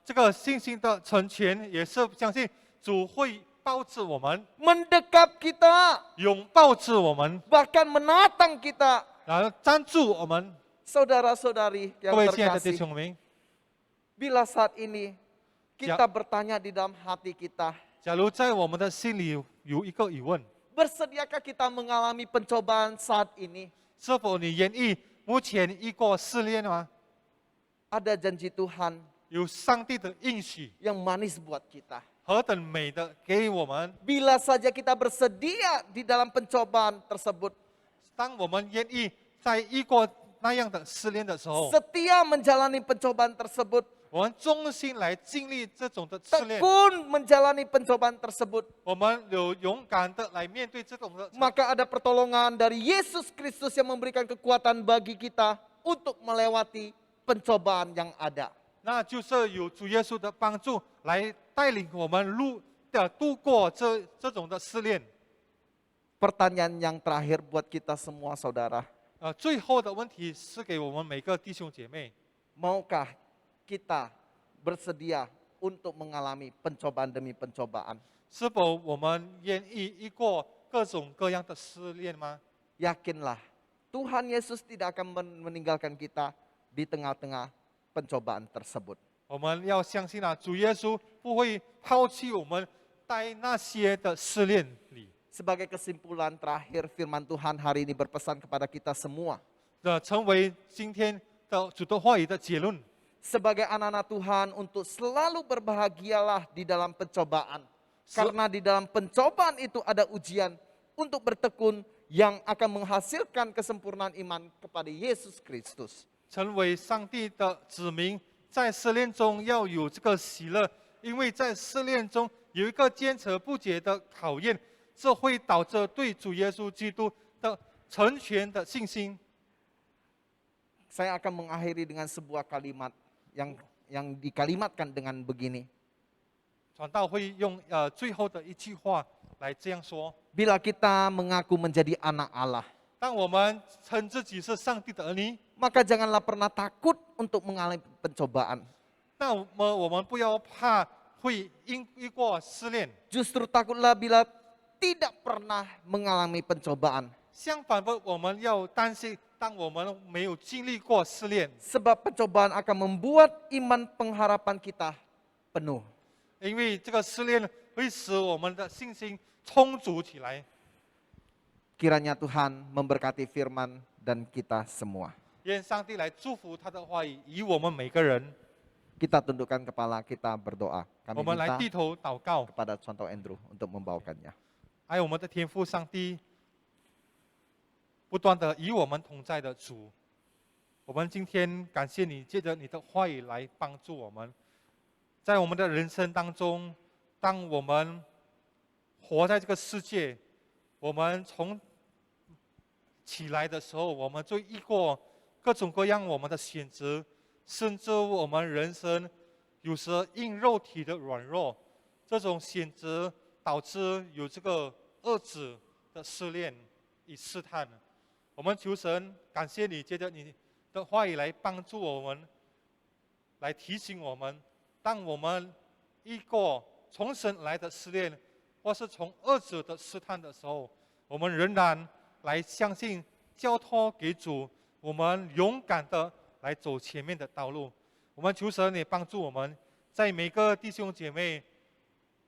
这个信心的成全也是相信主会抱着我们， Mendekap kita, 拥抱着我们， bahkan menatang kita. 然后站住我们。 Saudara-saudari 各 yang 位亲爱的弟 terkasih, 兄们， bila saat ini kita bertanya di dalam hati kita, 假如在我们的心里有一个疑问， bersediakah kita mengalami pencobaan saat ini? 是否你愿意目前一过试炼吗？ Ada janji Tuhan 有上帝的应许， yang manis buat kita. 何等美的给我们。 Bila saja kita bersedia di dalam pencobaan tersebut, 当我们愿意在一过那样的试炼的时候， setia menjalani pencobaan tersebut, 我们衷心来经历这种的试炼， tekun menjalani pencobaan tersebut, 我们有勇敢的来面对这种的， maka ada pertolongan dari Yesus Kristus yang memberikan kekuatan bagi kita untuk melewati pencobaan yang ada. 那就是有主耶稣的帮助来带领我们度过这种的试炼。 Pertanyaan yang terakhir buat kita semua saudara, 最后的问题是给我们每个弟兄姐妹， maukah kita bersedia untuk mengalami pencobaan demi pencobaan? 是否我们愿意一过各种各样的试炼吗？ Yakinlah, Tuhan Yesus tidak akan meninggalkan kita di tengah-tengah pencobaan tersebut. 我们要相信啊，主耶稣不会抛弃我们在那些的试炼里。 Sebagai kesimpulan terakhir, firman Tuhan hari ini berpesan kepada kita semua. 成为今天的主的话语的结论。 Sebagai anak-anak Tuhan untuk selalu berbahagialah di dalam pencobaan. Karena di dalam pencobaan itu ada ujian untuk bertekun yang akan menghasilkan kesempurnaan iman kepada Yesus Kristus. 成为上帝的子民，在试炼中要有这个喜乐，因为在试炼中有一个坚持不竭的考验，这会导致对主耶稣基督的成全的信心。 Saya akan mengakhiri dengan sebuah kalimat yang dikalimatkan dengan begini. 传道会用最后的一句话来这样说： Bila kita mengaku menjadi anak Allah, 当我们称自己是上帝的儿女， maka janganlah pernah takut untuk mengalami pencobaan. 那么我们不要怕会遇过试炼， Justru takutlah bila tidak pernah mengalami pencobaan. 相反的，我们要担心，当我们没有经历过试炼， Sebab pencobaan akan membuat iman pengharapan kita penuh. 因为这个试炼会使我们的信心充足起来。 Kiranya Tuhan memberkati firman dan kita semua. 愿上帝来祝福他的话语，与我们每个人。 Kita tundukkan kepala, kita berdoa. 我 Kami 们来 minta 低头祷告， kepada Santo Andrew untuk membawakannya. 爱我们的天父上帝，不断的与我们同在的主，我们今天感谢你，借着你的话语来帮助我们，在我们的人生当中，当我们活在这个世界，我们从起来的时候，我们就遇过各种各样我们的选择，甚至我们人生有时因肉体的软弱，这种选择导致有这个恶子的试炼与试探。我们求神感谢你，借着你的话语来帮助我们，来提醒我们，当我们遇过从神来的试炼，或是从恶者的试探的时候，我们仍然来相信交托给主，我们勇敢的来走前面的道路。我们求神也帮助我们，在每个弟兄姐妹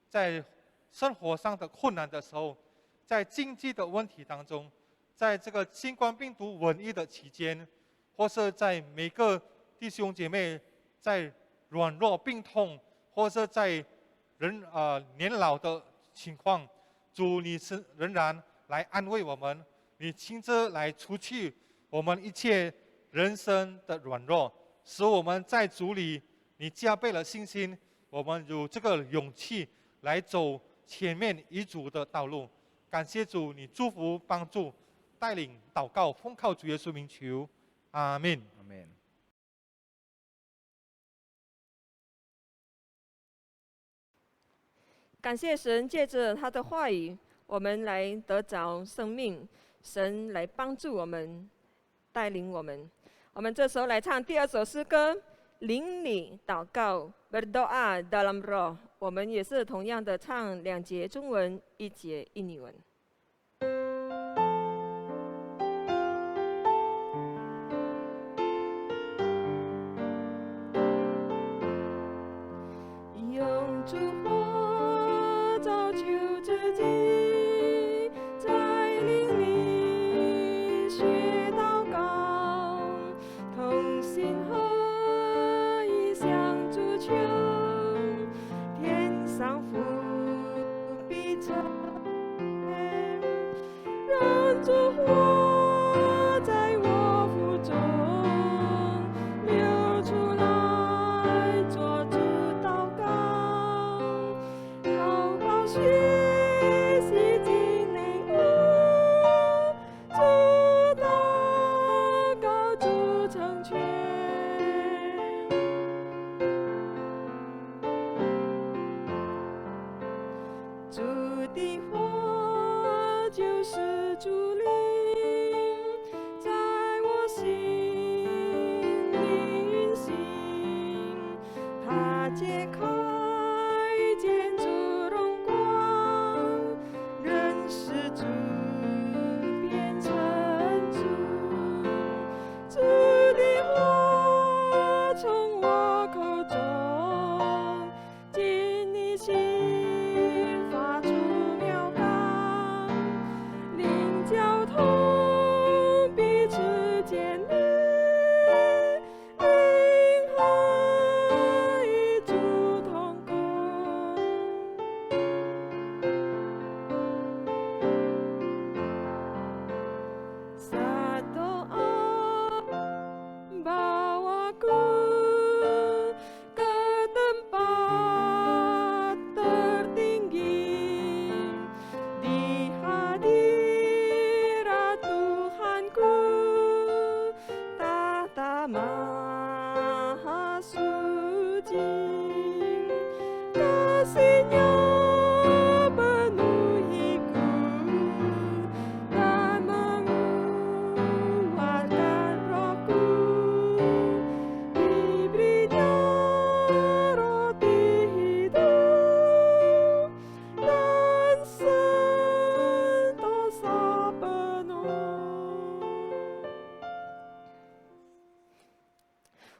在生活上的困难的时候，在经济的问题当中，在这个新冠病毒瘟疫的期间，或是在每个弟兄姐妹在软弱病痛，或是在年老的情况，主你是仍然来安慰我们，你亲自来除去我们一切人生的软弱，使我们在主里你加倍了信心，我们有这个勇气来走前面与主的道路。感谢主，你祝福帮助带领祷告，奉靠主耶稣名求，阿门。 Amin. 感谢神，借着他的话语，我们来得着生命。神来帮助我们，带领我们。我们这时候来唱第二首诗歌《灵里祷告》（Berdoa dalam Roh）。我们也是同样的唱2节中文，1节印尼文。 用主话造就自己，在灵里学祷告，同心合意向主求，天上福必成，让主话在我腹中流出来，做主祷告。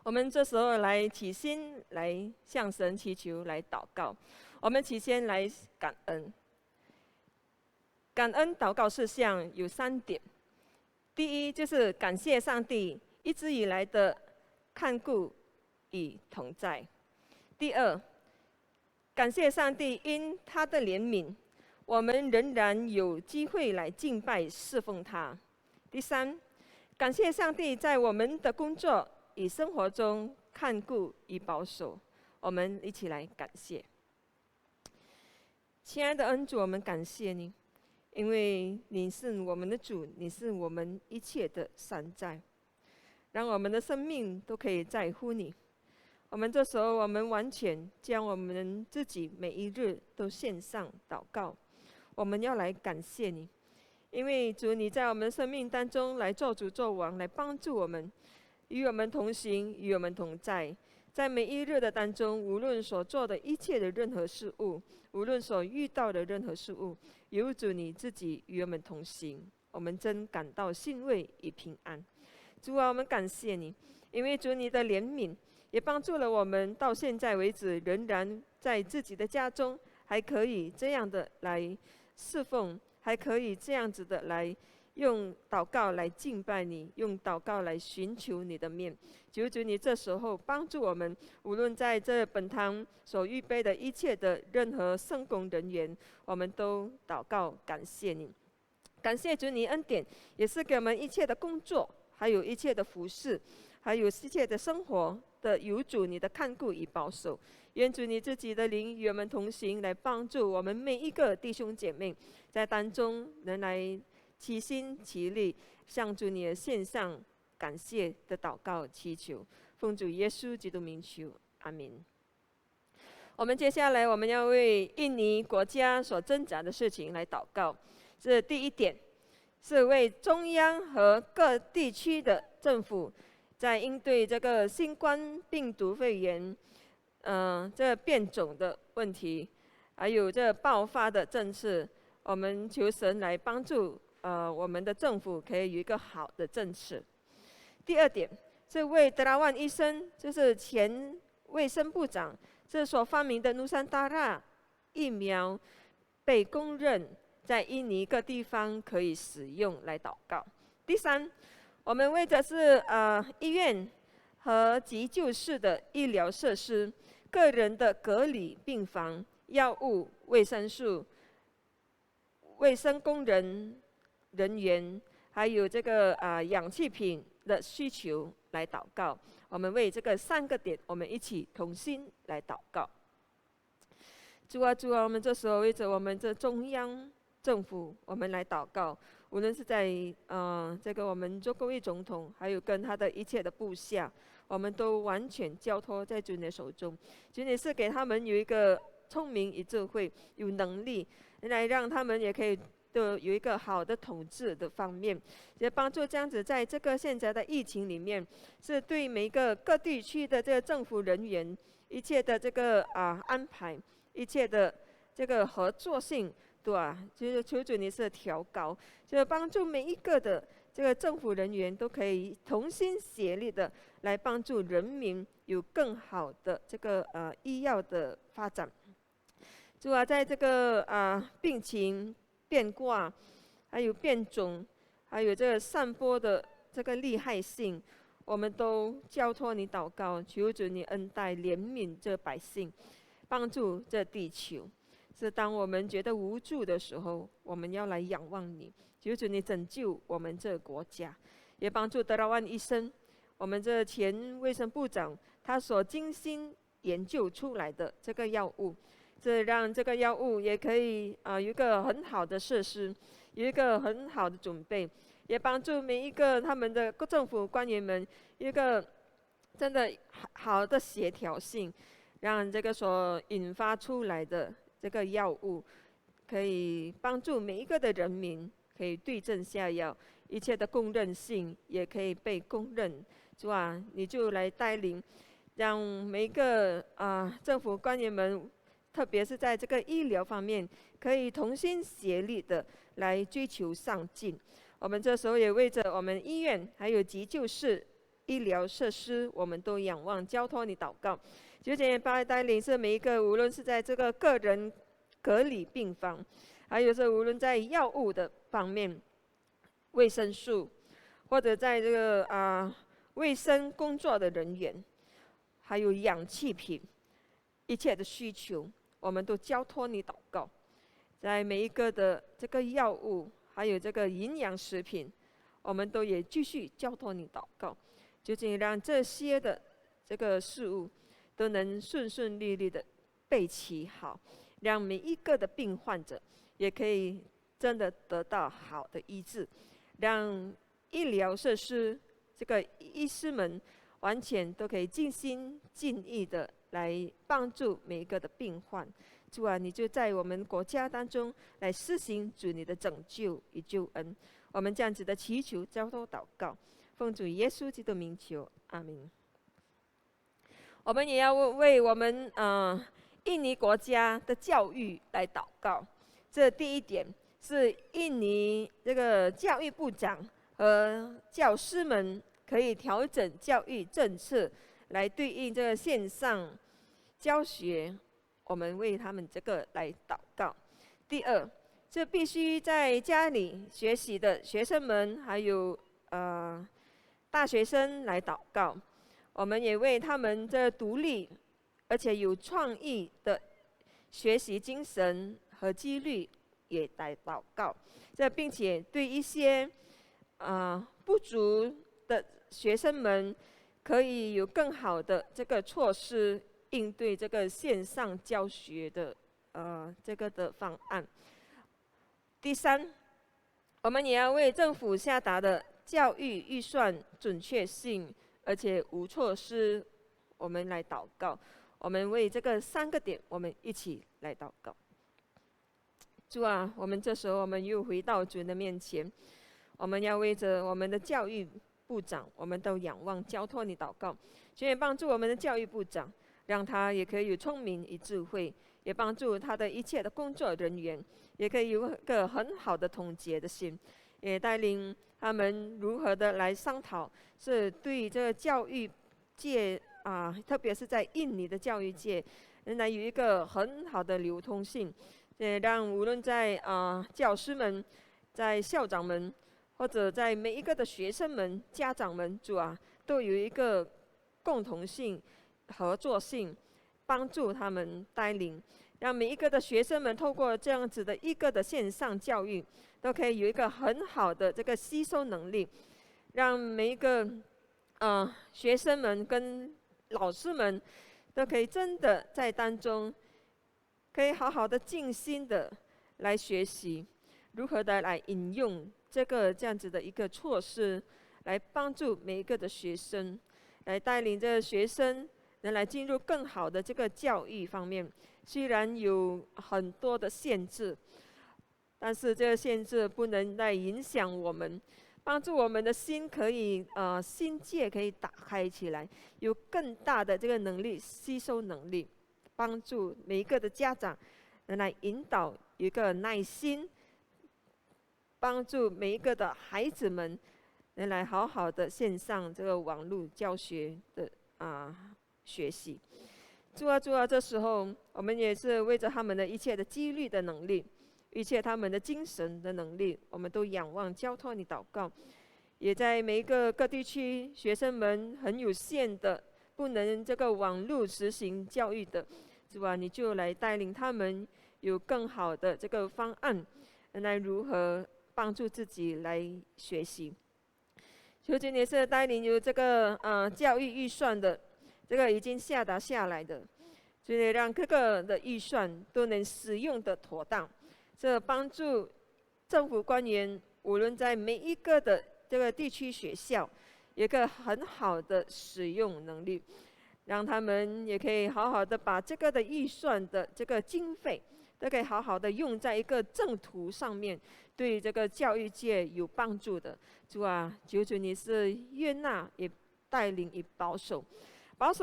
我们这时候来起心来向神祈求，来祷告。我们起先来感恩。感恩祷告事项有3点。第一就是感谢上帝一直以来的看顾与同在。第二，感谢上帝因他的怜悯，我们仍然有机会来敬拜侍奉他。第三，感谢上帝在我们的工作与生活中看顾与保守。我们一起来感谢。亲爱的恩主，我们感谢你，因为你是我们的主，你是我们一切的山寨，让我们的生命都可以在乎你。我们这时候，我们完全将我们自己每一日都献上祷告。我们要来感谢你，因为主你在我们生命当中来做主做王，来帮助我们，与我们同行，与我们同在。在每一日的当中，无论所做的一切的任何事物，无论所遇到的任何事物，有主你自己与我们同行，我们真感到欣慰与平安。主啊，我们感谢你，因为主你的怜悯也帮助了我们到现在为止，仍然在自己的家中还可以这样的来侍奉，还可以这样子的来用祷告来敬拜你，用祷告来寻求你的面。求主你这时候帮助我们，无论在这本堂所预备的一切的任何圣工人员，我们都祷告感谢你。感谢主你恩典，也是给我们一切的工作，还有一切的服事，还有一切的生活的有主你的看顾与保守。愿主你自己的灵与我们同行，来帮助我们每一个弟兄姐妹，在当中能来齐心齐力，向主你的献上感谢的祷告祈求，奉主耶稣基督名求，阿们。我们接下来我们要为印尼国家所挣扎的事情来祷告。这第一点是为中央和各地区的政府在应对这个新冠病毒肺炎这变种的问题，还有这爆发的政策，我们求神来帮助我们的政府可以有一个好的政策。第二点是为德拉万医生，就是前卫生部长这所发明的努山达拉疫苗被公认在印尼各地方可以使用来祷告。第三，我们为的是医院和急救室的医疗设施、个人的隔离病房、药物、卫生素、卫生工人员，还有这个氧气瓶的需求来祷告。我们为这个3个点，我们一起同心来祷告。主啊，主啊，我们这时候为着我们这中央政府，我们来祷告。无论是在这个我们周公义总统，还有跟他的一切的部下，我们都完全交托在主你的手中。主你是给他们有一个聪明与智慧，有能力，来让他们也可以都有一个好的统治的方面，也帮助这样子在这个现在的疫情里面，是对每一个各地区的这个政府人员一切的这个安排，一切的这个合作性，对吧？就是求主你是调高，就是帮助每一个的这个政府人员都可以同心协力的来帮助人民有更好的这个医药的发展。主啊，在这个病情变卦，还有变种，还有这个散播的这个厉害性，我们都交托你祷告，求主你恩待怜悯这百姓，帮助这地球。是当我们觉得无助的时候，我们要来仰望你，求主你拯救我们这个国家，也帮助德拉万医生，我们这前卫生部长他所精心研究出来的这个药物。这让这个药物也可以有一个很好的设施，有一个很好的准备，也帮助每一个他们的政府官员们一个真的好的协调性，让这个所引发出来的这个药物可以帮助每一个的人民可以对症下药，一切的公认性也可以被公认。主啊，你就来带领，让每一个政府官员们，特别是在这个医疗方面，可以同心协力的来追求上进。我们这时候也为着我们医院还有急救室医疗设施，我们都仰望交托你祷告。求主也带领是每一个，无论是在这个个人隔离病房，还有是无论在药物的方面、卫生素，或者在这个卫生工作的人员，还有氧气瓶，一切的需求，我们都交托你祷告。在每一个的这个药物，还有这个营养食品，我们都也继续交托你祷告，究竟让这些的这个事物都能顺顺利利的备齐好，让每一个的病患者也可以真的得到好的医治，让医疗设施这个医师们完全都可以尽心尽意的来帮助每一个的病患。主啊，你就在我们国家当中来施行主你的拯救与救恩。我们这样子的祈求、交托、祷告，奉主耶稣基督名求，阿们。我们也要为我们印尼国家的教育来祷告。这第一点是印尼这个教育部长和教师们可以调整教育政策，来对应这个线上教学。我们为他们这个来祷告。第二，这必须在家里学习的学生们，还有大学生来祷告。我们也为他们这独立而且有创意的学习精神和纪律也来祷告。这并且对一些不足的学生们，可以有更好的这个措施应对这个线上教学的这个的方案。第三，我们也要为政府下达的教育预算准确性而且无措施，我们来祷告。我们为这个3个点，我们一起来祷告。主啊，我们这时候我们又回到主的面前，我们要为着我们的教育部长，我们都仰望交托你祷告，求也帮助我们的教育部长，让他也可以有聪明与智慧，也帮助他的一切的工作人员，也可以有一个很好的统结的心，也带领他们如何的来商讨，是对这个教育界特别是在印尼的教育界，仍然有一个很好的流通性，也让无论在教师们、在校长们，或者在每一个的学生们、家长们，主啊，都有一个共同性、合作性，帮助他们带领，让每一个的学生们透过这样子的一个的线上教育，都可以有一个很好的这个吸收能力，让每一个学生们跟老师们都可以真的在当中，可以好好的静心的来学习，如何的来引用这样子的一个措施，来帮助每一个的学生，来带领这个学生能来进入更好的这个教育方面。虽然有很多的限制，但是这个限制不能来影响我们，帮助我们的心可以心界可以打开起来，有更大的这个能力、吸收能力，帮助每一个的家长能来引导，有一个耐心，帮助每一个的孩子们能来好好的线上这个网络教学的学习。主啊，这时候我们也是为着他们的一切的纪律的能力，一切他们的精神的能力，我们都仰望交托你祷告。也在每一个各地区，学生们很有限的，不能这个网络实行教育的，主啊，你就来带领他们有更好的这个方案，来如何帮助自己来学习。求主你是带领有这个教育预算的，这个已经下达下来的，所以让各个的预算都能使用的妥当，这帮助政府官员无论在每一个的这个地区学校，有一个很好的使用能力，让他们也可以好好的把这个的预算的这个经费，都可以好好的用在一个正途上面，对这个教育界有帮助的。主啊，求主你是悦纳，也带领，也保守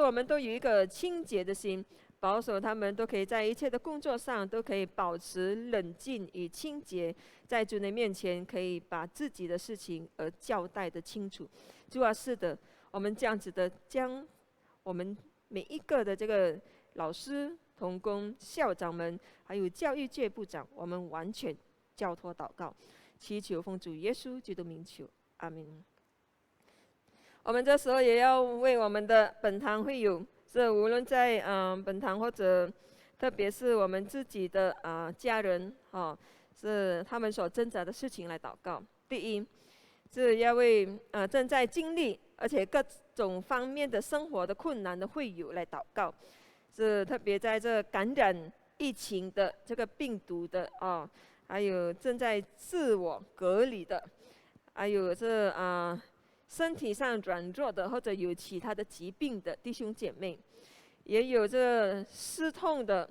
我们都有一个清洁的心，保守他们都可以在一切的工作上都可以保持冷静与清洁，在主的面前可以把自己的事情而交代的清楚。主啊，是的，我们这样子的将我们每一个的这个老师、同工、校长们，还有教育界部长，我们完全交托祷告，祈求奉主耶稣基督名求，阿门。我们这时候也要为我们的本堂会友，是无论在本堂或者特别是我们自己的家人是他们所挣扎的事情来祷告。第一，是要为正在经历而且各种方面的生活的困难的会友来祷告，是特别在这感染疫情的这个病毒的还有正在自我隔离的，还有这身体上软弱的或者有其他的疾病的弟兄姐妹，也有这失痛的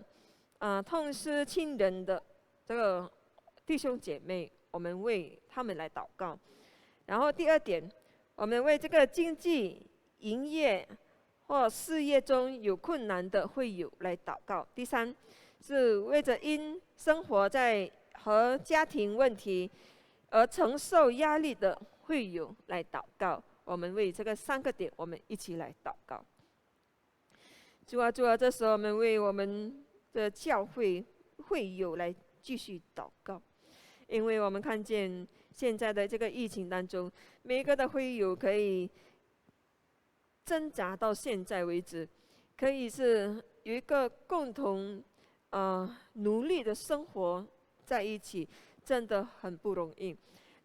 痛失亲人的这个弟兄姐妹，我们为他们来祷告。然后第二点，我们为这个经济营业或事业中有困难的会友来祷告。第三，是为着因生活在和家庭问题而承受压力的会友来祷告。我们为这个3个点，我们一起来祷告。主啊，主啊，这时候我们为我们的教会会友来继续祷告，因为我们看见现在的这个疫情当中，每一个的会友可以挣扎到现在为止，可以是有一个共同努力的生活在一起，真的很不容易。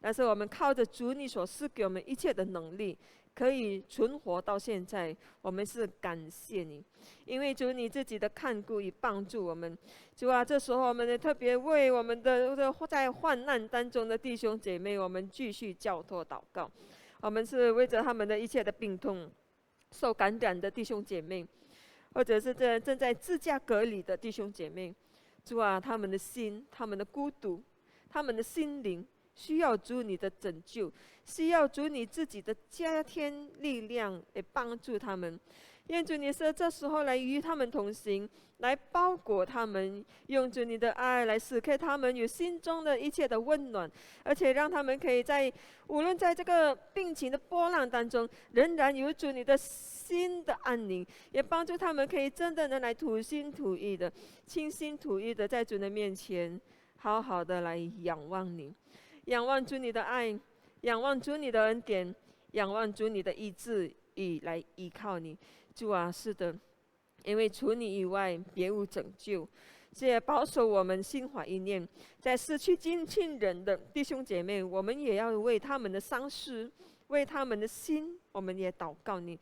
但是我们靠着主你所赐给我们一切的能力，可以存活到现在，我们是感谢你，因为主你自己的看顾与帮助我们。主啊，这时候我们也特别为我们的在患难当中的弟兄姐妹，我们继续交托祷告。我们是为着他们的一切的病痛、受感染的弟兄姐妹，或者是这正在自家隔离的弟兄姐妹。主啊，他们的心、他们的孤独、他们的心灵，需要主你的拯救，需要主你自己的加添力量来帮助他们。愿主你是这时候来与他们同行，来包裹他们，用主你的爱来使给他们有心中的一切的温暖，而且让他们可以无论在这个病情的波浪当中，仍然有主你的心的安宁，也帮助他们可以真的能来吐心吐意的、倾心吐意的在主的面前好好的来仰望你，仰望主你的爱，仰望主你的恩典，仰望主你的医治，以来依靠你。主啊，是的，因为除你以外别无拯救。这也保守我们心怀一念，在失去亲人的弟兄姐妹，我们也要为他们的丧失，为他们的心，我们也祷告你。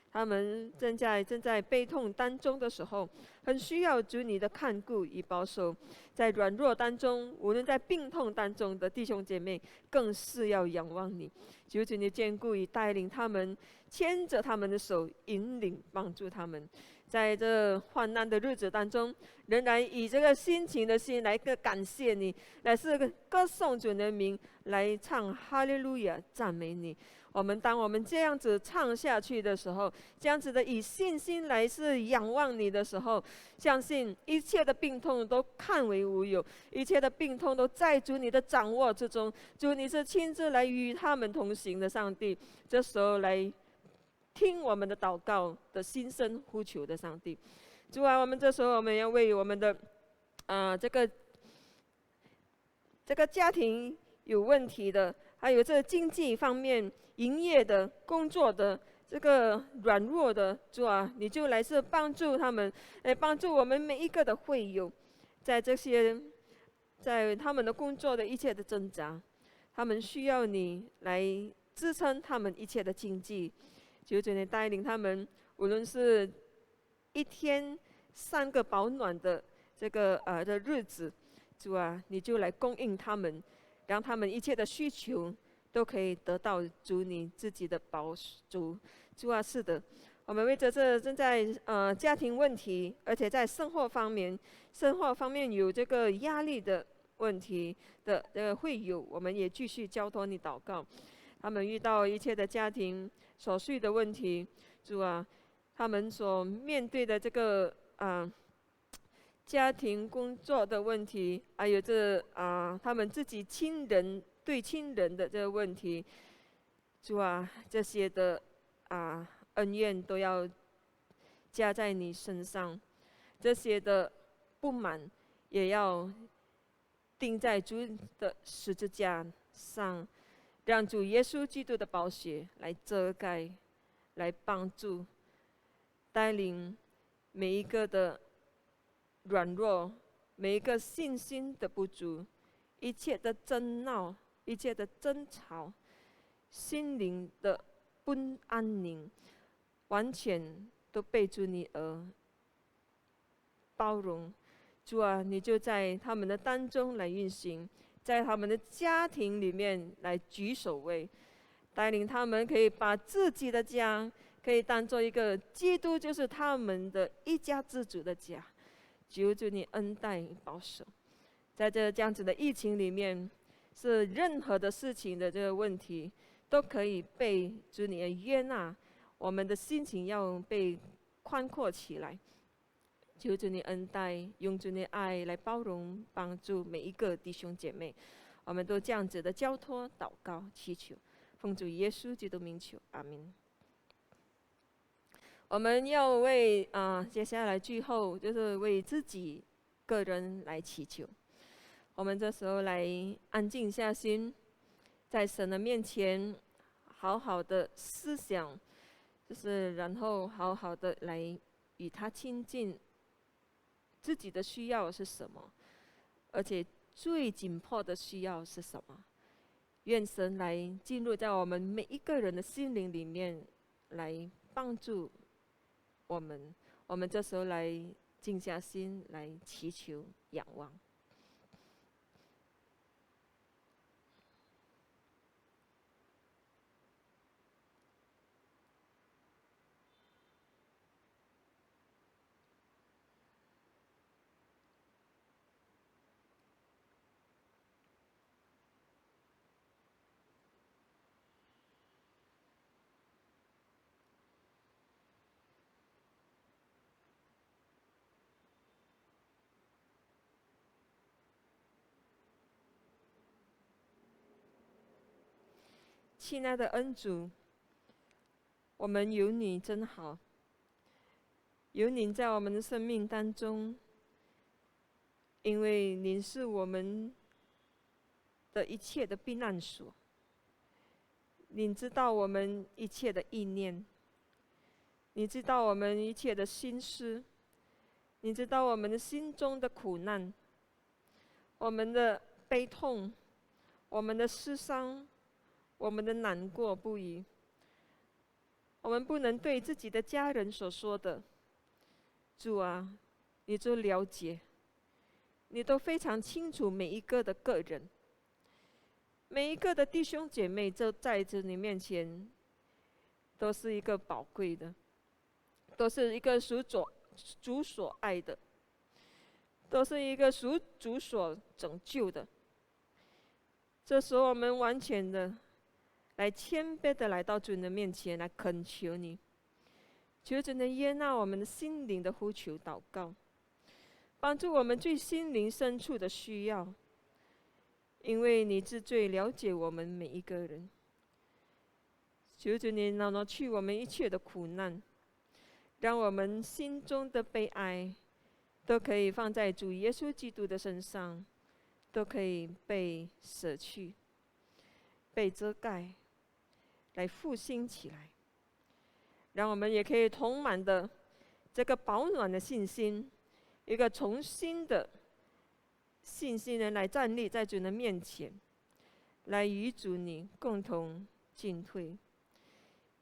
他们正在悲痛当中的时候，很需要主你的看顾与保守。在软弱当中，无论在病痛当中的弟兄姐妹，更是要仰望你。求主你眷顾与带领他们，牵着他们的手，引领帮助他们。在这患难的日子当中，仍然以这个心情的心来感谢你，来是歌颂主的名，来唱哈利路亚，赞美你。当我们这样子唱下去的时候，这样子的以信心来是仰望你的时候，相信一切的病痛都看为无有，一切的病痛都在主你的掌握之中。主你是亲自来与他们同行的上帝，这时候来听我们的祷告的心声呼求的上帝。主啊，我们这时候我们要为我们的这个家庭有问题的，还有这经济方面营业的工作的这个软弱的，主啊，你就来是帮助他们，来帮助我们每一个的会友，在他们的工作的一切的挣扎，他们需要你来支撑他们一切的经济。求主你带领他们，无论是一天3个保暖的这个的日子，主啊，你就来供应他们，让他们一切的需求都可以得到主你自己的保主。主啊，是的，我们为着这正在家庭问题，而且在生活方面有这个压力的问题的会友，我们也继续交托你祷告。他们遇到一切的家庭琐碎的问题，主啊，他们所面对的这个家庭、工作的问题，还有他们自己对亲人的这个问题，主啊，这些的恩怨都要加在你身上，这些的不满也要钉在主的十字架上，让主耶稣基督的宝血来遮盖，来帮助、带领每一个的软弱，每一个信心的不足，一切的争闹，一切的争吵，心灵的不安宁，完全都被主你而包容。主啊，你就在他们的当中来运行，在他们的家庭里面来居首位，带领他们可以把自己的家可以当做一个基督就是他们的一家之主的家。求主你恩待保守，在这样子的疫情里面，是任何的事情的这个问题都可以被主你的悦纳，我们的心情要被宽阔起来。求主你恩待，用主你的爱来包容帮助每一个弟兄姐妹，我们都这样子的交托祷告祈求，奉主耶稣基督名求，阿们。我们要为接下来最后就是为自己个人来祈求。我们这时候来安静下心，在神的面前好好的思想，就是然后好好的来与他亲近。自己的需要是什么？而且最紧迫的需要是什么？愿神来进入在我们每一个人的心灵里面，来帮助我们。我们这时候来静下心来祈求、仰望。亲爱的恩主，我们有你真好，有你在我们的生命当中，因为您是我们的一切的避难所。你知道我们一切的意念，你知道我们一切的心思，你知道我们的心中的苦难，我们的悲痛，我们的思伤，我们的难过不已。我们不能对自己的家人所说的，主啊，你都了解，你都非常清楚每一个的个人，每一个的弟兄姐妹就在这你面前，都是一个宝贵的，都是一个属主所爱的，都是一个属主所拯救的。这时候我们完全的来谦卑的来到主的面前来恳求你，求主能悦纳我们的心灵的呼求祷告，帮助我们最心灵深处的需要，因为你是最了解我们每一个人。求主你拿去我们一切的苦难，让我们心中的悲哀都可以放在主耶稣基督的身上，都可以被舍去，被遮盖，来复兴起来，让我们也可以充满的这个保暖的信心，一个重新的信心人来站立在主的面前，来与主你共同进退。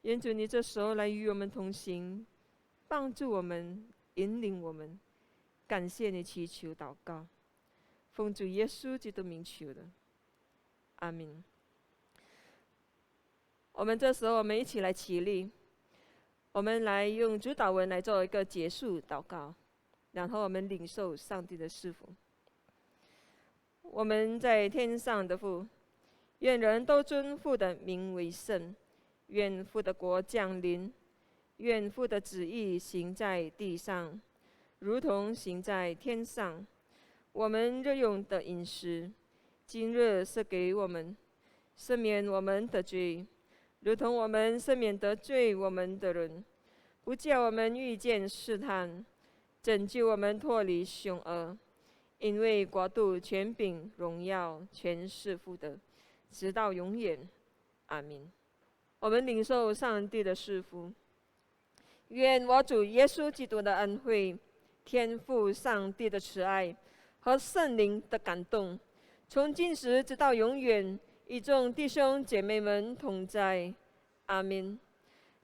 愿主你这时候来与我们同行，帮助我们，引领我们。感谢你，祈求祷告，奉主耶稣基督名求的，阿们。我们这时候我们一起来起立，我们来用主祷文来做一个结束祷告，然后我们领受上帝的赐福。我们在天上的父，愿人都尊父的名为圣，愿父的国降临，愿父的旨意行在地上，如同行在天上。我们日用的饮食，今日赐给我们，赦免我们的罪，如同我们赦免得罪我们的人，不叫我们遇见试探，拯救我们脱离凶恶。因为国度、权柄、荣耀，全是父的，直到永远。阿们。我们领受上帝的赐福。愿我主耶稣基督的恩惠、天父上帝的慈爱和圣灵的感动，从今时直到永远，与众弟兄姐妹们同在。阿们。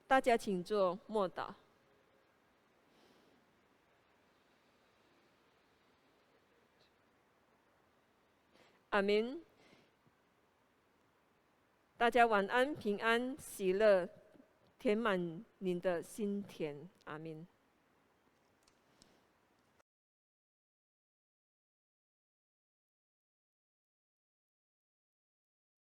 大家请坐，默祷。阿们。大家晚安，平安喜乐，填满您的心田。阿们。